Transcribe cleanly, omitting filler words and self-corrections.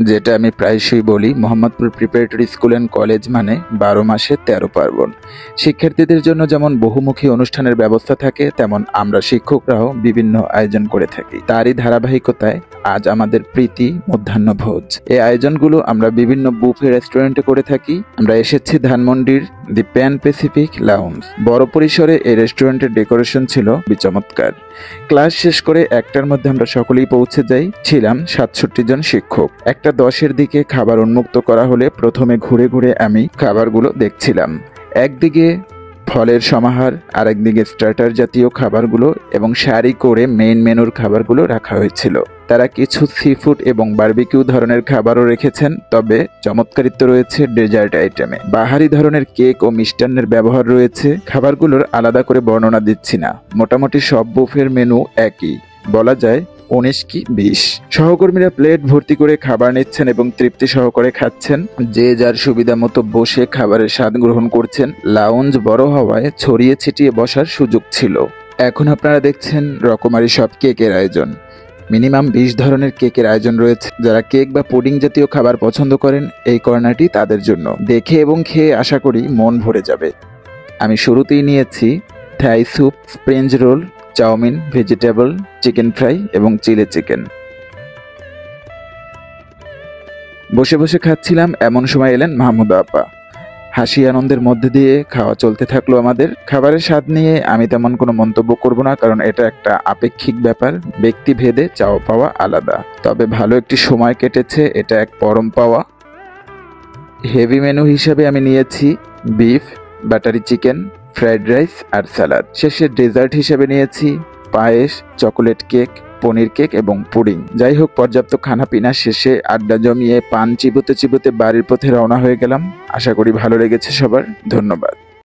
যেটা আমি প্রায়শই বলি, Mohammadpur preparatory school and college মানে 12 মাসে 13 পার্বণ। শিক্ষার্থীদের জন্য যেমন বহুমুখী অনুষ্ঠানের ব্যবস্থা থাকে, তেমন আমরা শিক্ষকরাও বিভিন্ন আয়োজন করে থাকি। তারই ধারাবাহিকতায় আজ আমাদের প্রীতি মধ্যাহ্নভোজ। এই আয়োজনগুলো আমরা বিভিন্ন বুফে রেস্টুরেন্টে করে থাকি। আমরা এসেছি ধানমন্ডির দি প্যান প্যাসিফিক লাউঞ্জ। বড় পরিসরে এই রেস্টুরেন্টের ডেকোরেশন ছিল চমৎকার। ক্লাস শেষ করে 1টার মধ্যে আমরা সকলেই পৌঁছে যাই। ছিলাম 67 জন শিক্ষক। 1:10-এর দিকে খাবার উন্মুক্ত করা হলে প্রথমে ঘুরে ঘুরে আমি খাবারগুলো দেখছিলাম। একদিকে ফলের সমাহার, আরেকদিকে স্টার্টার জাতীয় খাবারগুলো এবং সারি করে মেইন মেনুর খাবারগুলো রাখা হয়েছিল। তারা কিছু সি ফুড এবং বারবিকিউ ধরনের খাবারও রেখেছেন, তবে চমৎকারিত্ব রয়েছে ডেজার্ট আইটেমে। বাহারি ধরনের কেক ও মিষ্টান্নের ব্যবহার রয়েছে। খাবারগুলোর আলাদা করে বর্ণনা দিচ্ছি না, মোটামুটি সব বুফের মেনু একই, বলা যায় 19 কি 20। সহকর্মীরা প্লেট ভর্তি করে খাবার নিচ্ছেন এবং তৃপ্তি সহকারে খাচ্ছেন। যে যার সুবিধা মতো বসে খাবারের স্বাদ গ্রহণ করছেন। লাউঞ্জ বড় হওয়ায় ছড়িয়ে ছিটিয়ে বসার সুযোগ ছিল। এখন আপনারা দেখছেন রকমারি সব কেকের আয়োজন। মিনিমাম 20 ধরনের কেকের আয়োজন রয়েছে। যারা কেক বা পুডিং জাতীয় খাবার পছন্দ করেন, এই কর্নারটি তাদের জন্য। দেখে এবং খেয়ে আশা করি মন ভরে যাবে। আমি শুরুতেই নিয়েছি Thai soup, spring roll, chowmein, vegetable, chicken fry এবং চিলি চিকেন। বসে বসে খাচ্ছিলাম, এমন সময় এলেন মাহমুদা আপা। হাসি আনন্দের মধ্যে দিয়ে খাওয়া চলতে থাকলো আমাদের। খাবারের স্বাদ নিয়ে আমি তেমন কোনো মন্তব্য করব না, কারণ এটা একটা আপেক্ষিক ব্যাপার। ব্যক্তি ভেদে চাওয়া পাওয়া আলাদা। তবে ভালো একটি সময় কেটেছে, এটা এক পরম পাওয়া। হেভি মেনু হিসাবে আমি নিয়েছি beef, buttery chicken, fried rice আর স্যালাড। শেষে ডেজার্ট হিসেবে নিয়েছি পায়েস, চকোলেট কেক, পনির কেক এবং পুডিং। যাই হোক, পর্যাপ্ত খানাপিনা শেষে আড্ডা জমিয়ে পান চিবোতে চিবোতে বাড়ির পথে রওনা হয়ে গেলাম। আশা করি ভালো লেগেছে সবার। ধন্যবাদ।